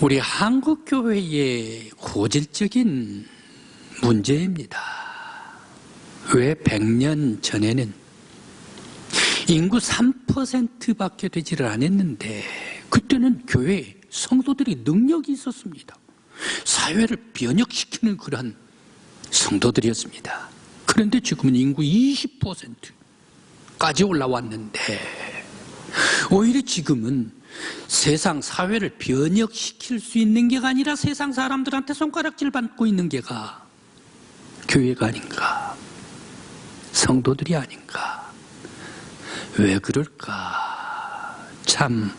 우리 한국교회의 고질적인 문제입니다. 왜 100년 전에는 인구 3%밖에 되지를 않았는데 그때는 교회에 성도들이 능력이 있었습니다. 사회를 변혁시키는 그러한 성도들이었습니다. 그런데 지금은 인구 20%까지 올라왔는데 오히려 지금은 세상 사회를 변혁시킬 수 있는 게가 아니라 세상 사람들한테 손가락질 받고 있는 게가 교회가 아닌가, 성도들이 아닌가. 왜 그럴까? 참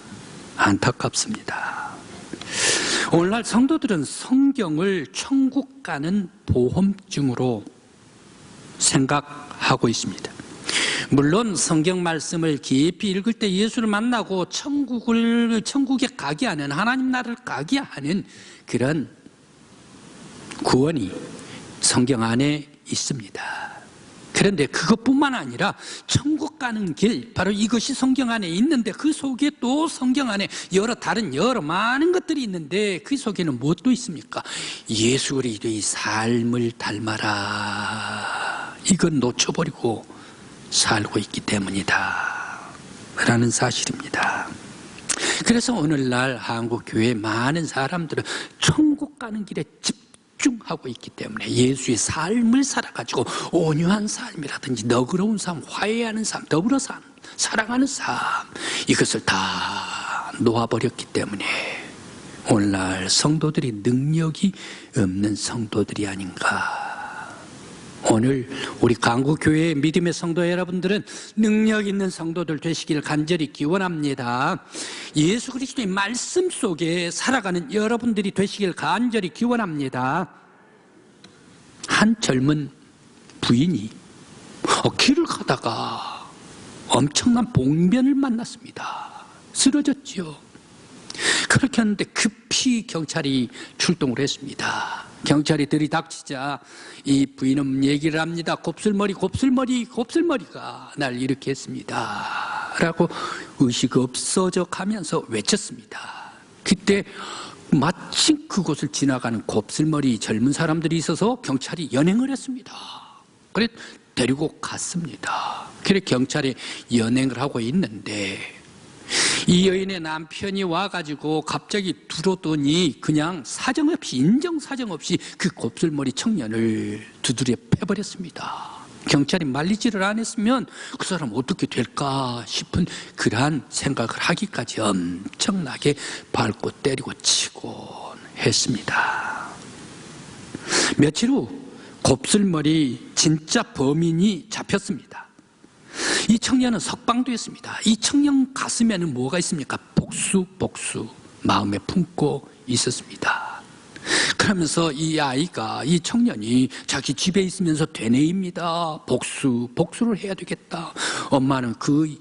안타깝습니다. 오늘날 성도들은 성경을 천국 가는 보험증으로 생각하고 있습니다. 물론 성경 말씀을 깊이 읽을 때 예수를 만나고 천국에 가게 하는, 하나님 나라를 가게 하는 그런 구원이 성경 안에 있습니다. 그런데 그것뿐만 아니라 천국 가는 길, 바로 이것이 성경 안에 있는데 그 속에 또 성경 안에 여러 많은 것들이 있는데 그 속에는 무엇도 있습니까? 예수 그리스도의 삶을 닮아라. 이건 놓쳐버리고 살고 있기 때문이다 라는 사실입니다. 그래서 오늘날 한국교회 많은 사람들은 천국 가는 길에 집중하고 있기 때문에 예수의 삶을 살아가지고 온유한 삶이라든지 너그러운 삶, 화해하는 삶, 더불어 사랑하는 삶, 이것을 다 놓아버렸기 때문에 오늘날 성도들이 능력이 없는 성도들이 아닌가. 오늘 우리 강구교회의 믿음의 성도 여러분들은 능력 있는 성도들 되시길 간절히 기원합니다. 예수 그리스도의 말씀 속에 살아가는 여러분들이 되시길 간절히 기원합니다. 한 젊은 부인이 길을 가다가 엄청난 봉변을 만났습니다. 쓰러졌지요. 그렇게 하는데 급히 경찰이 출동을 했습니다. 경찰이 들이닥치자 이 부인은 얘기를 합니다. 곱슬머리가 날 이렇게 했습니다 라고 의식 없어져 가면서 외쳤습니다. 그때 마침 그곳을 지나가는 곱슬머리 젊은 사람들이 있어서 경찰이 연행을 했습니다. 그래 데리고 갔습니다. 그래 경찰이 연행을 하고 있는데 이 여인의 남편이 와가지고 갑자기 들어오더니 그냥 인정 사정 없이 그 곱슬머리 청년을 두드려 패버렸습니다. 경찰이 말리지를 않았으면 그 사람 어떻게 될까 싶은 그러한 생각을 하기까지 엄청나게 밟고 때리고 치고 했습니다. 며칠 후 곱슬머리 진짜 범인이 잡혔습니다. 이 청년은 석방됐습니다. 이 청년 가슴에는 뭐가 있습니까? 복수 마음에 품고 있었습니다. 그러면서 이 청년이 자기 집에 있으면서 되뇌입니다. 복수를 해야 되겠다. 엄마는 그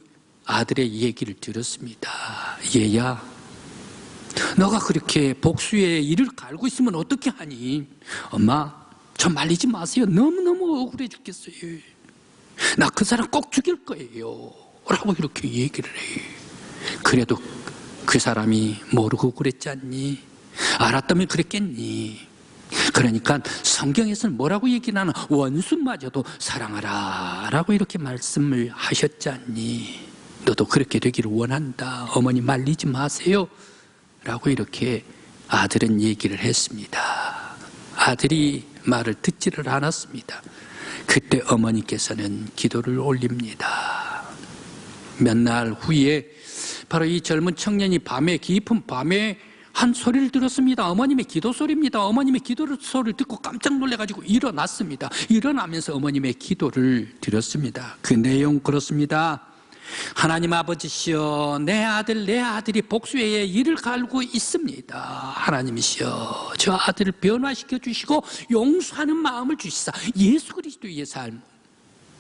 아들의 얘기를 들었습니다. 얘야, 너가 그렇게 복수의 일을 갈고 있으면 어떻게 하니? 엄마, 저 말리지 마세요. 너무너무 억울해 죽겠어요. 나 그 사람 꼭 죽일 거예요 라고 이렇게 얘기를 해. 그래도 그 사람이 모르고 그랬지 않니? 알았다면 그랬겠니? 그러니까 성경에서는 뭐라고 얘기를 하나? 원수마저도 사랑하라 라고 이렇게 말씀을 하셨지 않니? 너도 그렇게 되기를 원한다. 어머니 말리지 마세요 라고 이렇게 아들은 얘기를 했습니다. 아들이 말을 듣지를 않았습니다. 그때 어머니께서는 기도를 올립니다. 몇 날 후에 바로 이 젊은 청년이 깊은 밤에 한 소리를 들었습니다. 어머님의 기도 소리입니다. 어머님의 기도 소리를 듣고 깜짝 놀라가지고 일어났습니다. 일어나면서 어머님의 기도를 드렸습니다. 그 내용 그렇습니다. 하나님 아버지시여, 내 아들이 복수의 일을 갈고 있습니다. 하나님이시여, 저 아들을 변화시켜 주시고 용서하는 마음을 주시사 예수 그리스도의 삶,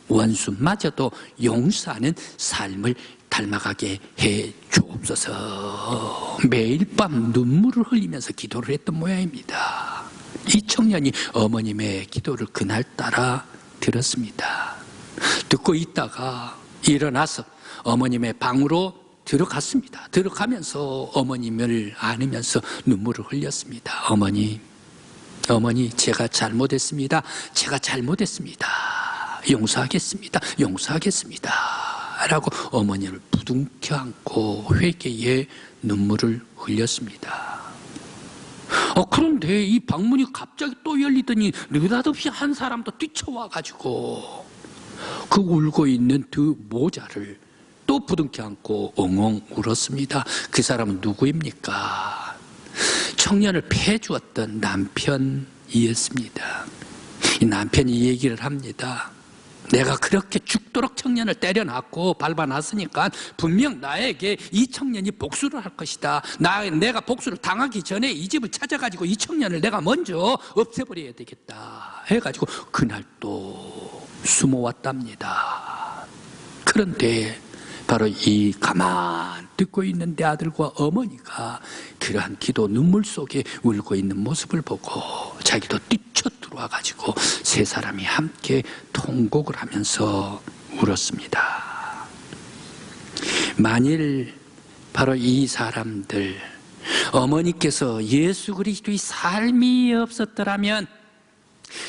원수마저도 용서하는 삶을 닮아가게 해 주옵소서. 매일 밤 눈물을 흘리면서 기도를 했던 모양입니다. 이 청년이 어머님의 기도를 그날따라 들었습니다. 듣고 있다가 일어나서 어머님의 방으로 들어갔습니다. 들어가면서 어머님을 안으면서 눈물을 흘렸습니다. 어머니, 제가 잘못했습니다. 제가 잘못했습니다. 용서하겠습니다. 용서하겠습니다. 라고 어머니를 부둥켜 안고 회개의 눈물을 흘렸습니다. 그런데 이 방문이 갑자기 또 열리더니 느닷없이 한 사람도 뛰쳐와가지고 그 울고 있는 두 모자를 또 부둥켜 안고 엉엉 울었습니다. 그 사람은 누구입니까? 청년을 패주었던 남편이었습니다. 이 남편이 얘기를 합니다. 내가 그렇게 죽도록 청년을 때려놨고 밟아놨으니까 분명 나에게 이 청년이 복수를 할 것이다. 내가 복수를 당하기 전에 이 집을 찾아가지고 이 청년을 내가 먼저 없애버려야 되겠다 해가지고 그날 또 숨어왔답니다. 그런데 바로 이 가만 듣고 있는 내 아들과 어머니가 그러한 기도 눈물 속에 울고 있는 모습을 보고 자기도 뛰쳐 들어와가지고 세 사람이 함께 통곡을 하면서 울었습니다. 만일 바로 이 사람들, 어머니께서 예수 그리스도의 삶이 없었더라면,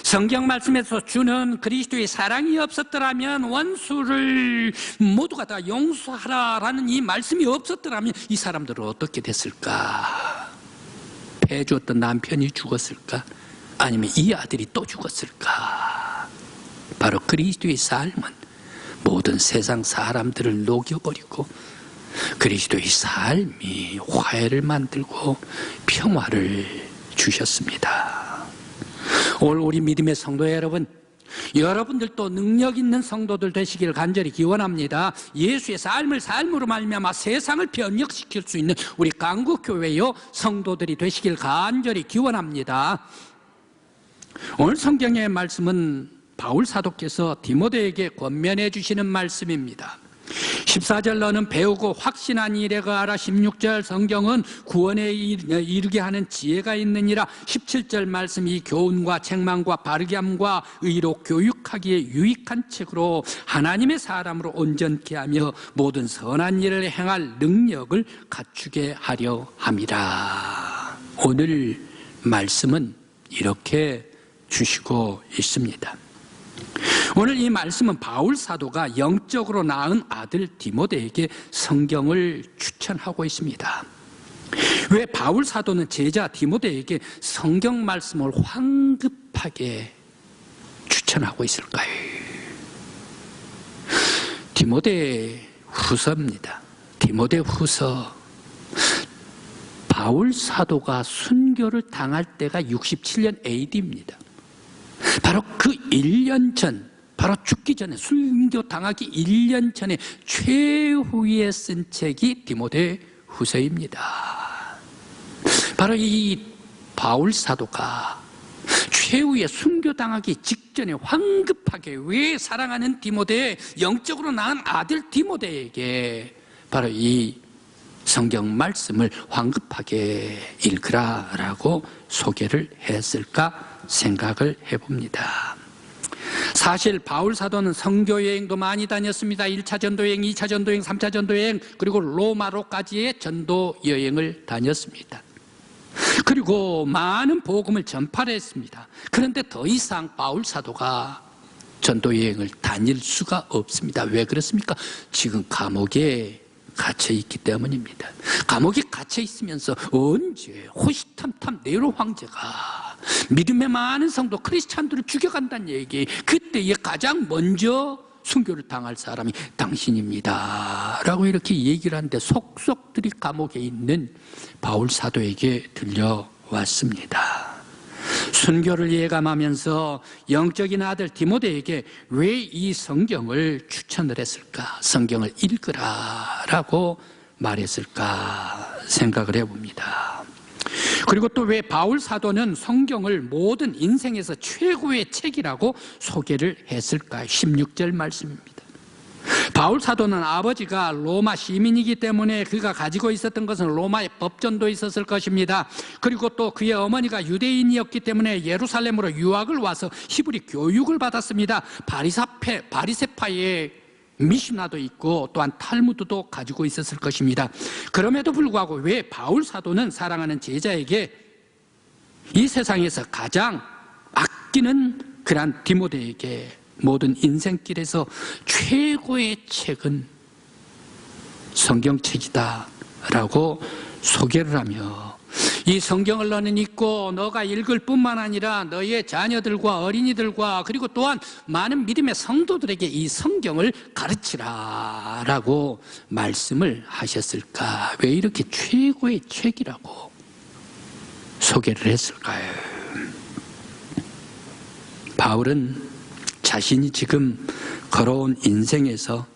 성경 말씀에서 주는 그리스도의 사랑이 없었더라면, 원수를 모두가 다 용서하라라는 이 말씀이 없었더라면 이 사람들은 어떻게 됐을까? 패주었던 남편이 죽었을까? 아니면 이 아들이 또 죽었을까? 바로 그리스도의 삶은 모든 세상 사람들을 녹여버리고 그리스도의 삶이 화해를 만들고 평화를 주셨습니다. 오늘 우리 믿음의 성도 여러분, 여러분들도 능력 있는 성도들 되시길 간절히 기원합니다. 예수의 삶으로 말미암아 세상을 변혁시킬 수 있는 우리 강구교회요 성도들이 되시길 간절히 기원합니다. 오늘 성경의 말씀은 바울 사도께서 디모데에게 권면해 주시는 말씀입니다. 14절 너는 배우고 확신한 일에 거하라. 16절 성경은 구원에 이르게 하는 지혜가 있느니라. 17절 말씀이 교훈과 책망과 바르게 함과 의로 교육하기에 유익한 책으로 하나님의 사람으로 온전케 하며 모든 선한 일을 행할 능력을 갖추게 하려 함이라. 오늘 말씀은 이렇게 주시고 있습니다. 오늘 이 말씀은 바울 사도가 영적으로 낳은 아들 디모데에게 성경을 추천하고 있습니다. 왜 바울 사도는 제자 디모데에게 성경 말씀을 황급하게 추천하고 있을까요? 디모데 후서입니다. 디모데 후서. 바울 사도가 순교를 당할 때가 67년 AD입니다. 바로 그 1년 전, 바로 죽기 전에, 순교 당하기 1년 전에 최후에 쓴 책이 디모데 후서입니다. 바로 이 바울 사도가 최후에 순교 당하기 직전에 황급하게 왜 사랑하는 디모데, 영적으로 낳은 아들 디모데에게 바로 이 성경 말씀을 황급하게 읽으라라고 소개를 했을까 생각을 해봅니다. 사실 바울 사도는 선교 여행도 많이 다녔습니다. 1차 전도여행, 2차 전도여행, 3차 전도여행, 그리고 로마로까지의 전도 여행을 다녔습니다. 그리고 많은 복음을 전파를 했습니다. 그런데 더 이상 바울 사도가 전도 여행을 다닐 수가 없습니다. 왜 그렇습니까? 지금 감옥에 갇혀 있기 때문입니다. 감옥에 갇혀 있으면서 언제 호시탐탐 네로 황제가 믿음의 많은 성도 크리스찬들을 죽여간다는 얘기, 그때에 가장 먼저 순교를 당할 사람이 당신입니다 라고 이렇게 얘기를 하는데 속속들이 감옥에 있는 바울 사도에게 들려왔습니다. 순교를 예감하면서 영적인 아들 디모데에게 왜 이 성경을 추천을 했을까? 성경을 읽으라 라고 말했을까 생각을 해봅니다. 그리고 또 왜 바울 사도는 성경을 모든 인생에서 최고의 책이라고 소개를 했을까요? 16절 말씀입니다. 바울 사도는 아버지가 로마 시민이기 때문에 그가 가지고 있었던 것은 로마의 법전도 있었을 것입니다. 그리고 또 그의 어머니가 유대인이었기 때문에 예루살렘으로 유학을 와서 히브리 교육을 받았습니다. 바리새파의 미시나도 있고 또한 탈무드도 가지고 있었을 것입니다. 그럼에도 불구하고 왜 바울 사도는 사랑하는 제자에게 이 세상에서 가장 아끼는 그러한 디모데에게 모든 인생길에서 최고의 책은 성경책이다 라고 소개를 하며, 이 성경을 너는 읽고 너가 읽을 뿐만 아니라 너의 자녀들과 어린이들과 그리고 또한 많은 믿음의 성도들에게 이 성경을 가르치라 라고 말씀을 하셨을까? 왜 이렇게 최고의 책이라고 소개를 했을까요? 바울은 자신이 지금 걸어온 인생에서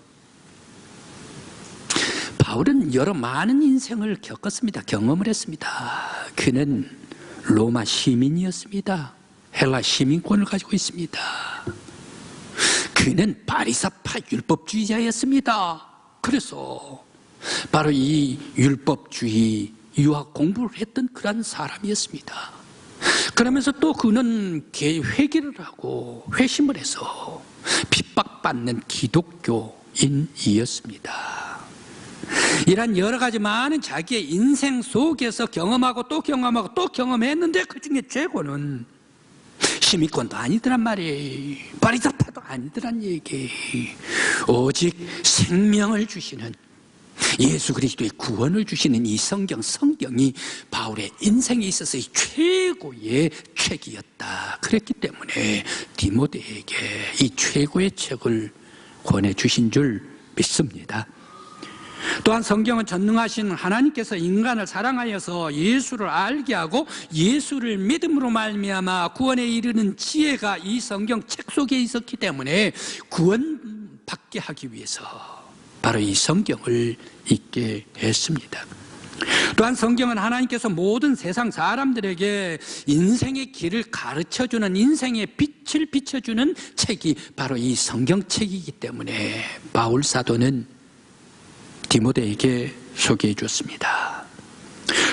바울은 여러 많은 인생을 겪었습니다. 경험을 했습니다. 그는 로마 시민이었습니다. 헬라 시민권을 가지고 있습니다. 그는 바리사파 율법주의자였습니다. 그래서 바로 이 율법주의 유학 공부를 했던 그런 사람이었습니다. 그러면서 또 그는 회개를 하고 회심을 해서 핍박받는 기독교인이었습니다. 이런 여러 가지 많은 자기의 인생 속에서 경험하고 또 경험하고 또 경험했는데 그 중에 최고는 시민권도 아니더란 말이에요. 바리사파도 아니더란 얘기. 오직 생명을 주시는 예수 그리스도의 구원을 주시는 이 성경이 바울의 인생에 있어서의 최고의 책이었다. 그랬기 때문에 디모데에게 이 최고의 책을 권해주신 줄 믿습니다. 또한 성경은 전능하신 하나님께서 인간을 사랑하여서 예수를 알게 하고 예수를 믿음으로 말미암아 구원에 이르는 지혜가 이 성경 책 속에 있었기 때문에 구원받게 하기 위해서 바로 이 성경을 읽게 했습니다. 또한 성경은 하나님께서 모든 세상 사람들에게 인생의 길을 가르쳐주는, 인생의 빛을 비춰주는 책이 바로 이 성경책이기 때문에 바울 사도는 디모데에게 소개해 줬습니다.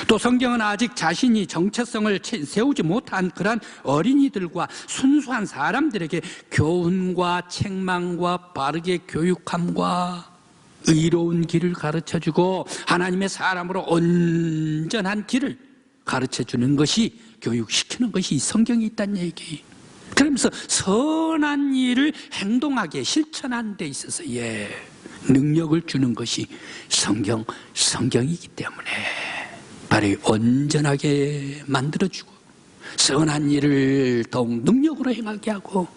또 성경은 아직 자신이 정체성을 세우지 못한 그런 어린이들과 순수한 사람들에게 교훈과 책망과 바르게 교육함과 의로운 길을 가르쳐주고 하나님의 사람으로 온전한 길을 가르쳐주는 것이, 교육시키는 것이 이 성경이 있다는 얘기. 그러면서 선한 일을 행동하게 실천하는 데 있어서 능력을 주는 것이 성경이기 때문에 바로 온전하게 만들어주고 선한 일을 더욱 능력으로 행하게 하고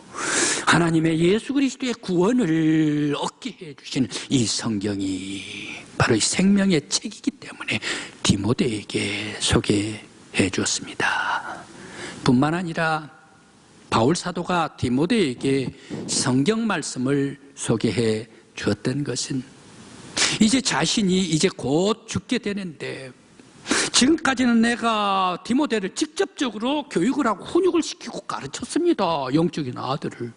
하나님의 예수 그리스도의 구원을 얻게 해주시는 이 성경이 바로 이 생명의 책이기 때문에 디모데에게 소개해 주었습니다. 뿐만 아니라 바울 사도가 디모데에게 성경 말씀을 소개해 주었던 것은 이제 자신이 이제 곧 죽게 되는데, 지금까지는 내가 디모데를 직접적으로 교육을 하고 훈육을 시키고 가르쳤습니다. 영적인 아들을.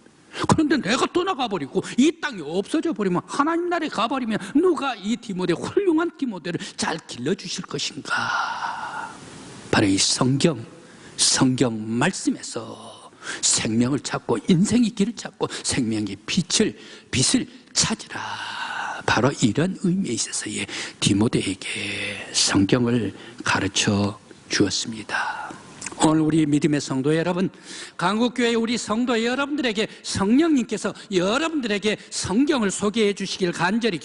그런데 내가 떠나가버리고 이 땅이 없어져 버리면, 하나님 나라에 가버리면 누가 이 디모데, 훌륭한 디모데를 잘 길러주실 것인가? 바로 이 성경 말씀에서 생명을 찾고 인생의 길을 찾고 생명의 빛을 찾으라. 바로 이런 의미에 있어서 디모데에게 성경을 가르쳐 주었습니다. 오늘 우리 믿음의 성도 여러분, 강국교회 우리 성도 여러분들에게 성령님께서 여러분들에게 성경을 소개해 주시길 간절히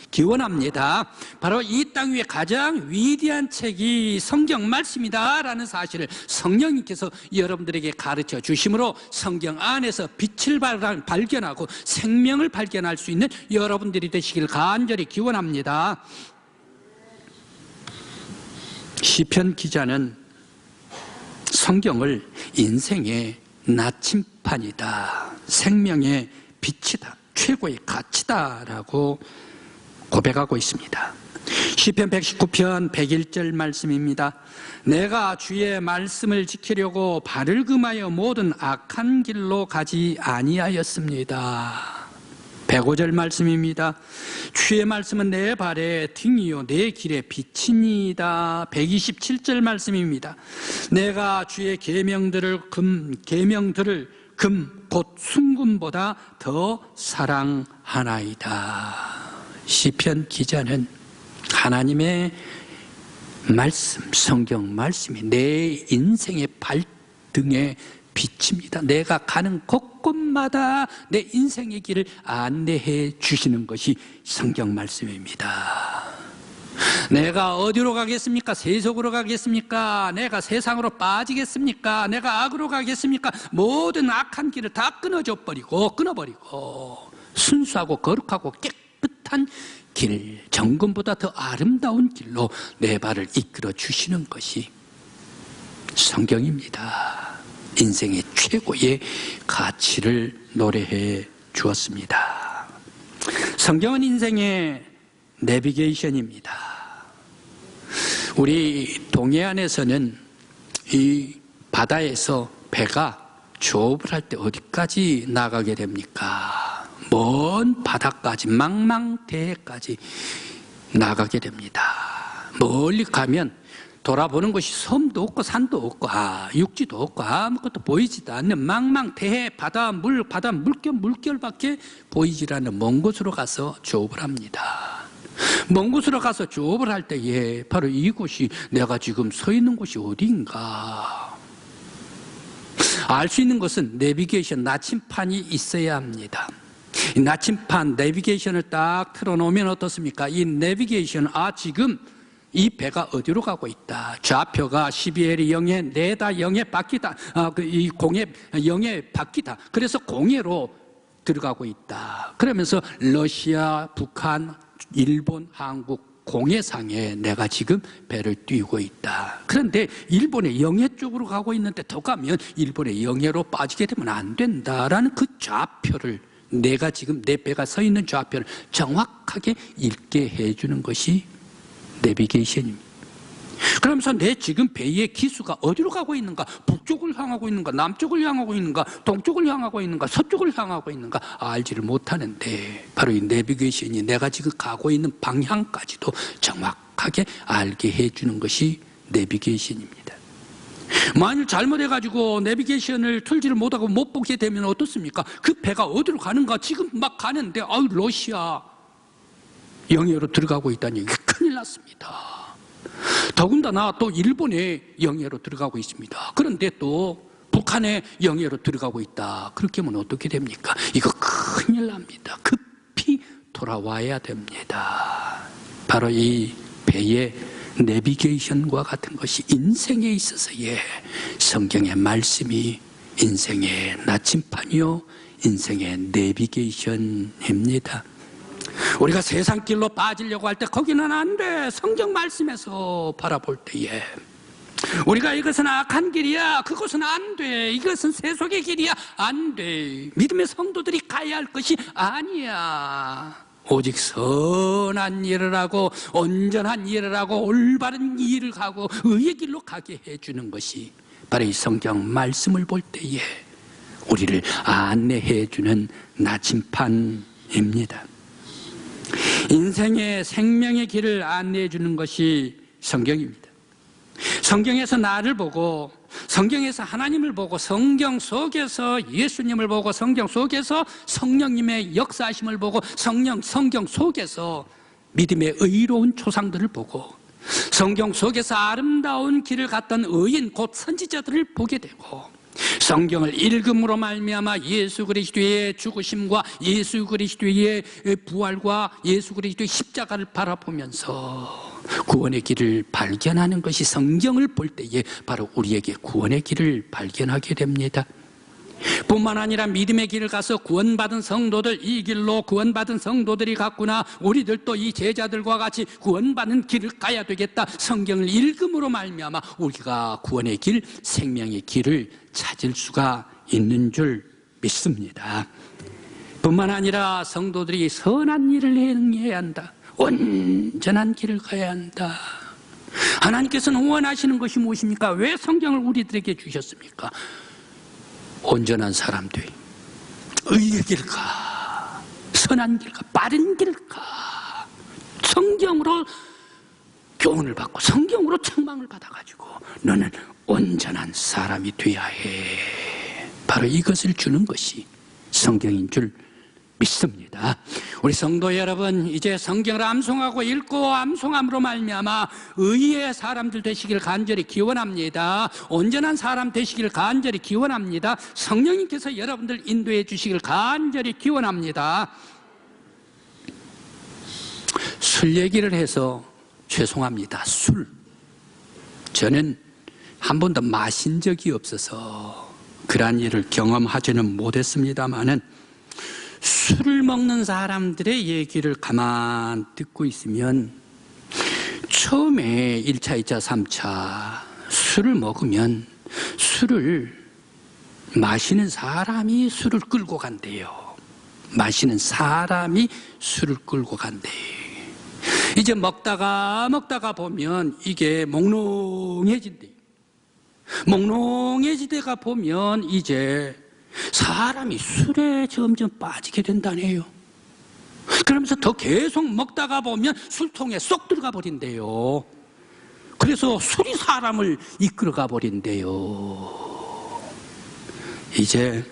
기원합니다. 바로 이 땅 위에 가장 위대한 책이 성경 말씀이다라는 사실을 성령님께서 여러분들에게 가르쳐 주심으로 성경 안에서 빛을 발견하고 생명을 발견할 수 있는 여러분들이 되시길 간절히 기원합니다. 시편 기자는 성경을 인생의 나침판이다, 생명의 빛이다, 최고의 가치다라고 고백하고 있습니다. 시편 119편 101절 말씀입니다. 내가 주의 말씀을 지키려고 발을 금하여 모든 악한 길로 가지 아니하였습니다. 105절 말씀입니다. 주의 말씀은 내 발의 등이요 내 길의 빛이니이다. 127절 말씀입니다. 내가 주의 계명들을 금 곧 순금보다 더 사랑하였습니다. 하나이다. 시편 기자는 하나님의 말씀, 성경 말씀이 내 인생의 발등에 비칩니다. 내가 가는 곳곳마다 내 인생의 길을 안내해 주시는 것이 성경 말씀입니다. 내가 어디로 가겠습니까? 세속으로 가겠습니까? 내가 세상으로 빠지겠습니까? 내가 악으로 가겠습니까? 모든 악한 길을 다 끊어버리고 순수하고 거룩하고 깨끗한 길, 정금보다 더 아름다운 길로 내 발을 이끌어 주시는 것이 성경입니다. 인생의 최고의 가치를 노래해 주었습니다. 성경은 인생의 내비게이션입니다. 우리 동해안에서는 이 바다에서 배가 조업을 할 때 어디까지 나가게 됩니까? 먼 바다까지, 망망대해까지 나가게 됩니다. 멀리 가면 돌아보는 곳이 섬도 없고 산도 없고 육지도 없고 아무것도 보이지도 않는 망망대해 바다 물결밖에 보이질 않는 먼 곳으로 가서 조업을 합니다. 먼 곳으로 가서 조업을 할 때에 바로 이곳이 내가 지금 서 있는 곳이 어디인가 알 수 있는 것은 내비게이션, 나침판이 있어야 합니다. 이 나침판, 내비게이션을 딱 틀어놓으면 어떻습니까? 이 내비게이션은 지금 이 배가 어디로 가고 있다. 좌표가 12L이 0에 내다 0에 바뀌다. 이 공에 0에 바뀌다. 그래서 공해로 들어가고 있다. 그러면서 러시아, 북한, 일본, 한국 공해상에 내가 지금 배를 띄우고 있다. 그런데 일본의 영해 쪽으로 가고 있는데 더 가면 일본의 영해로 빠지게 되면 안 된다라는 그 좌표를 내가 지금 내 배가 서 있는 좌표를 정확하게 읽게 해주는 것이 내비게이션입니다. 그러면서 내 지금 배의 기수가 어디로 가고 있는가? 북쪽을 향하고 있는가? 남쪽을 향하고 있는가? 동쪽을 향하고 있는가? 서쪽을 향하고 있는가? 알지를 못하는데 바로 이 내비게이션이 내가 지금 가고 있는 방향까지도 정확하게 알게 해주는 것이 내비게이션입니다. 만일 잘못해가지고 내비게이션을 틀지를 못하고 못 보게 되면 어떻습니까? 그 배가 어디로 가는가? 지금 막 가는데 러시아 영해로 들어가고 있다니 큰일 났습니다. 더군다나 또 일본의 영해로 들어가고 있습니다. 그런데 또 북한의 영해로 들어가고 있다. 그렇게 하면 어떻게 됩니까? 이거 큰일 납니다. 급히 돌아와야 됩니다. 바로 이 배의 내비게이션과 같은 것이 인생에 있어서의 성경의 말씀이 인생의 나침판이요 인생의 내비게이션입니다. 우리가 세상 길로 빠지려고 할 때 거기는 안 돼. 성경 말씀에서 바라볼 때에 우리가 이것은 악한 길이야, 그것은 안 돼, 이것은 세속의 길이야, 안 돼. 믿음의 성도들이 가야 할 것이 아니야. 오직 선한 일을 하고 온전한 일을 하고 올바른 일을 하고 의의 길로 가게 해주는 것이 바로 이 성경 말씀을 볼 때에 우리를 안내해 주는 나침판입니다. 인생의 생명의 길을 안내해 주는 것이 성경입니다. 성경에서 나를 보고, 성경에서 하나님을 보고, 성경 속에서 예수님을 보고, 성경 속에서 성령님의 역사하심을 보고, 성경 속에서 믿음의 의로운 조상들을 보고, 성경 속에서 아름다운 길을 갔던 의인 곧 선지자들을 보게 되고, 성경을 읽음으로 말미암아 예수 그리스도의 죽으심과 예수 그리스도의 부활과 예수 그리스도의 십자가를 바라보면서 구원의 길을 발견하는 것이 성경을 볼 때에 바로 우리에게 구원의 길을 발견하게 됩니다. 뿐만 아니라 믿음의 길을 가서 구원받은 성도들, 이 길로 구원받은 성도들이 갔구나, 우리들도 이 제자들과 같이 구원받는 길을 가야 되겠다. 성경을 읽음으로 말미암아 우리가 구원의 길, 생명의 길을 찾을 수가 있는 줄 믿습니다. 뿐만 아니라 성도들이 선한 일을 행해야 한다. 온전한 길을 가야 한다. 하나님께서는 원하시는 것이 무엇입니까? 왜 성경을 우리들에게 주셨습니까? 온전한 사람들이 의의 길을 가, 선한 길을 가, 빠른 길을 가, 성경으로 교훈을 받고 성경으로 책망을 받아가지고 너는 온전한 사람이 되어야 해. 바로 이것을 주는 것이 성경인 줄 믿습니다. 우리 성도 여러분, 이제 성경을 암송하고 읽고 암송함으로 말미암아 의의 사람들 되시길 간절히 기원합니다. 온전한 사람 되시길 간절히 기원합니다. 성령님께서 여러분들 인도해 주시길 간절히 기원합니다. 술 얘기를 해서 죄송합니다. 술. 저는 한 번도 마신 적이 없어서 그러한 일을 경험하지는 못했습니다마는 술을 먹는 사람들의 얘기를 가만 듣고 있으면 처음에 1차, 2차, 3차 술을 먹으면 술을 마시는 사람이 술을 끌고 간대요. 마시는 사람이 술을 끌고 간대요. 이제 먹다가 보면 이게 몽롱해진대요. 몽롱해지다가 보면 이제 사람이 술에 점점 빠지게 된다네요. 그러면서 더 계속 먹다가 보면 술통에 쏙 들어가 버린대요. 그래서 술이 사람을 이끌어가 버린대요. 이제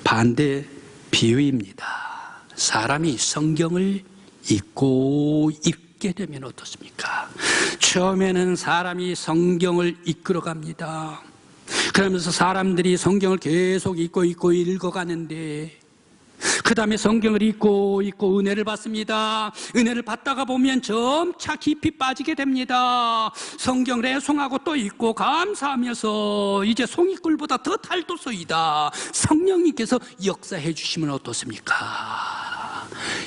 반대 비유입니다. 사람이 성경을 읽고 읽게 되면 어떻습니까? 처음에는 사람이 성경을 이끌어갑니다. 그러면서 사람들이 성경을 계속 읽고 읽어가는데 그 다음에 성경을 읽고 은혜를 받습니다. 은혜를 받다가 보면 점차 깊이 빠지게 됩니다. 성경을 애송하고 또 읽고 감사하면서 이제 송이꿀보다 더 달도소이다. 성령님께서 역사해 주시면 어떻습니까?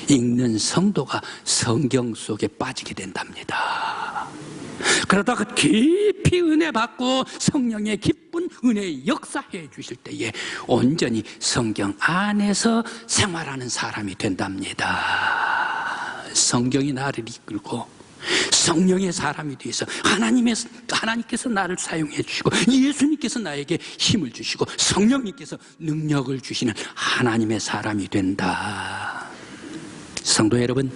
읽는 성도가 성경 속에 빠지게 된답니다. 그러다가 깊이 은혜 받고 성령의 기쁜 은혜의 역사해 주실 때에 온전히 성경 안에서 생활하는 사람이 된답니다. 성경이 나를 이끌고 성령의 사람이 되어서 하나님께서 나를 사용해 주시고 예수님께서 나에게 힘을 주시고 성령님께서 능력을 주시는 하나님의 사람이 된다. 성도 여러분,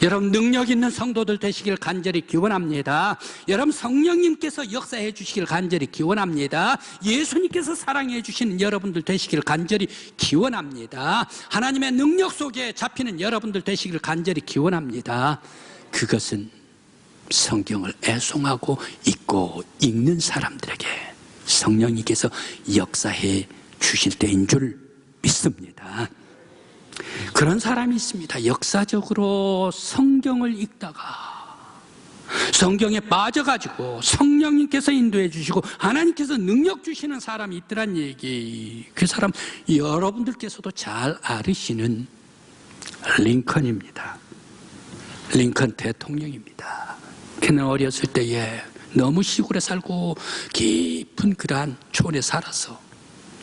여러분 능력 있는 성도들 되시길 간절히 기원합니다. 여러분 성령님께서 역사해 주시길 간절히 기원합니다. 예수님께서 사랑해 주시는 여러분들 되시길 간절히 기원합니다. 하나님의 능력 속에 잡히는 여러분들 되시길 간절히 기원합니다. 그것은 성경을 애송하고 읽고 읽는 사람들에게 성령님께서 역사해 주실 때인 줄 믿습니다. 그런 사람이 있습니다. 역사적으로 성경을 읽다가 성경에 빠져가지고 성령님께서 인도해 주시고 하나님께서 능력 주시는 사람이 있더란 얘기. 그 사람 여러분들께서도 잘 알으시는 링컨입니다. 링컨 대통령입니다. 그는 어렸을 때에 너무 시골에 살고 깊은 그러한 촌에 살아서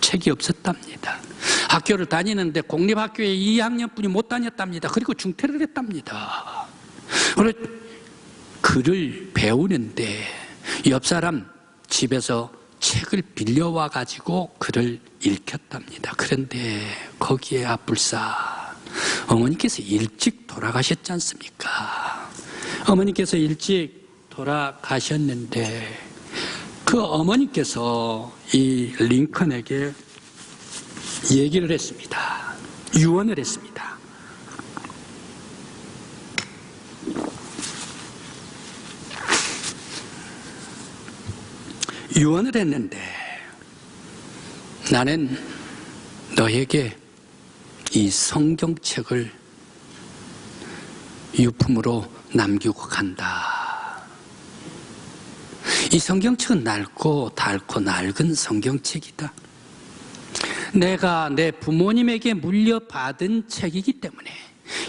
책이 없었답니다. 학교를 다니는데 공립학교에 2학년뿐이 못 다녔답니다. 그리고 중퇴를 했답니다. 그래서 글을 배우는데 옆 사람 집에서 책을 빌려와 가지고 글을 읽혔답니다. 그런데 거기에 아뿔싸 어머니께서 일찍 돌아가셨지 않습니까? 어머니께서 일찍 돌아가셨는데 그 어머니께서 이 링컨에게 얘기를 했습니다. 유언을 했습니다. 유언을 했는데 나는 너에게 이 성경책을 유품으로 남기고 간다. 이 성경책은 낡고 닳고 낡은 성경책이다. 내가 내 부모님에게 물려받은 책이기 때문에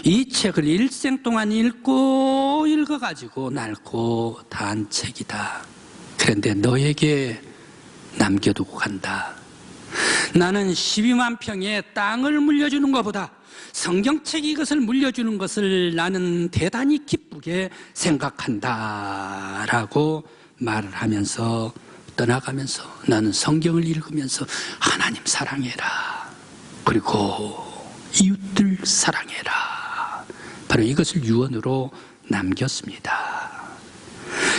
이 책을 일생 동안 읽어가지고 낡고 단 책이다. 그런데 너에게 남겨두고 간다. 나는 12만 평의 땅을 물려주는 것보다 성경책 이것을 물려주는 것을 나는 대단히 기쁘게 생각한다 라고 말을 하면서 떠나가면서 나는 성경을 읽으면서 하나님 사랑해라, 그리고 이웃들 사랑해라, 바로 이것을 유언으로 남겼습니다.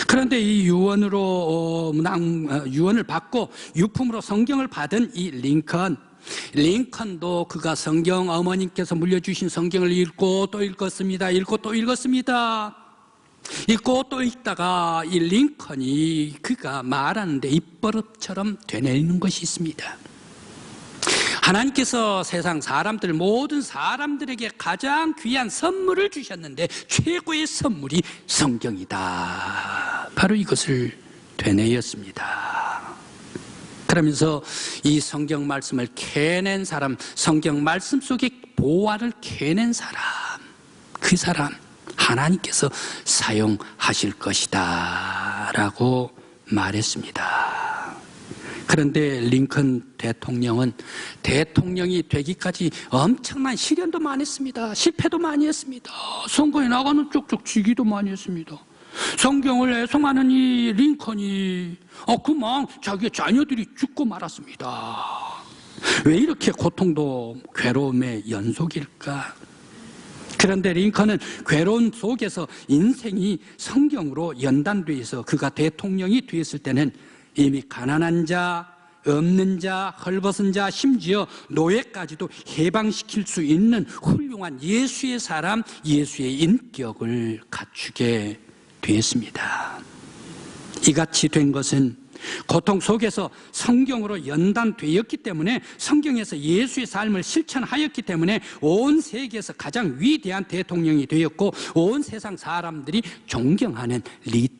그런데 이 유언을 받고 유품으로 성경을 받은 이 링컨, 링컨도 그가 성경, 어머님께서 물려주신 성경을 읽고 또 읽었습니다. 읽고 또 읽었습니다. 읽고 또 읽다가 이 링컨이 그가 말하는데 입버릇처럼 되뇌이는 것이 있습니다. 하나님께서 세상 사람들, 모든 사람들에게 가장 귀한 선물을 주셨는데 최고의 선물이 성경이다. 바로 이것을 되뇌었습니다. 그러면서 이 성경 말씀을 캐낸 사람, 성경 말씀 속에 보화를 캐낸 사람, 그 사람 하나님께서 사용하실 것이다 라고 말했습니다. 그런데 링컨 대통령은 대통령이 되기까지 엄청난 시련도 많이 했습니다. 실패도 많이 했습니다. 선거에 나가는 쪽쪽 지기도 많이 했습니다. 성경을 애송하는 이 링컨이 그만 자기의 자녀들이 죽고 말았습니다. 왜 이렇게 고통도 괴로움의 연속일까? 그런데 링컨은 괴로움 속에서 인생이 성경으로 연단되어 있어 그가 대통령이 되었을 때는 이미 가난한 자, 없는 자, 헐벗은 자, 심지어 노예까지도 해방시킬 수 있는 훌륭한 예수의 사람, 예수의 인격을 갖추게 되었습니다. 이같이 된 것은 고통 속에서 성경으로 연단되었기 때문에, 성경에서 예수의 삶을 실천하였기 때문에 온 세계에서 가장 위대한 대통령이 되었고 온 세상 사람들이 존경하는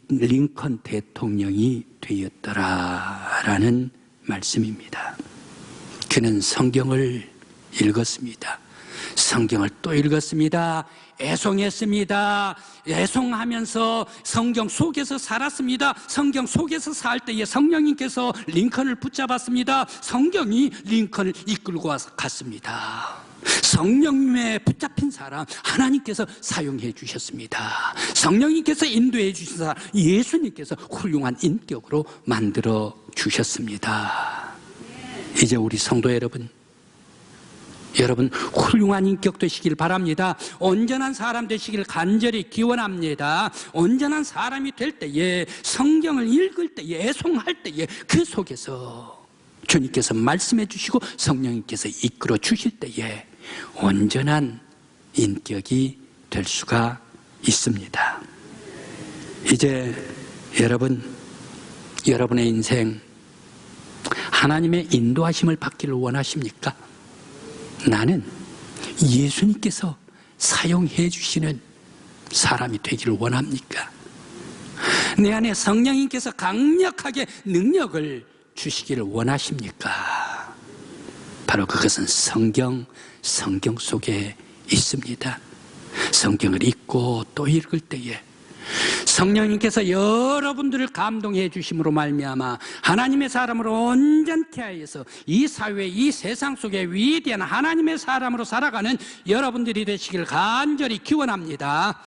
링컨 대통령이 되었더라라는 말씀입니다. 그는 성경을 읽었습니다. 성경을 또 읽었습니다. 애송했습니다. 애송하면서 성경 속에서 살았습니다. 성경 속에서 살 때에 성령님께서 링컨을 붙잡았습니다. 성경이 링컨을 이끌고 갔습니다. 성령님에 붙잡힌 사람 하나님께서 사용해 주셨습니다. 성령님께서 인도해 주신 사람 예수님께서 훌륭한 인격으로 만들어 주셨습니다. 이제 우리 성도 여러분 훌륭한 인격 되시길 바랍니다. 온전한 사람 되시길 간절히 기원합니다. 온전한 사람이 될 때에, 성경을 읽을 때에, 애송할 때에 그 속에서 주님께서 말씀해 주시고 성령님께서 이끌어 주실 때에 온전한 인격이 될 수가 있습니다. 이제 여러분의 인생 하나님의 인도하심을 받기를 원하십니까? 나는 예수님께서 사용해 주시는 사람이 되기를 원합니까? 내 안에 성령님께서 강력하게 능력을 주시기를 원하십니까? 바로 그것은 성경 속에 있습니다. 성경을 읽고 또 읽을 때에 성령님께서 여러분들을 감동해 주심으로 말미암아 하나님의 사람으로 온전케 하여서 이 사회, 이 세상 속에 위대한 하나님의 사람으로 살아가는 여러분들이 되시길 간절히 기원합니다.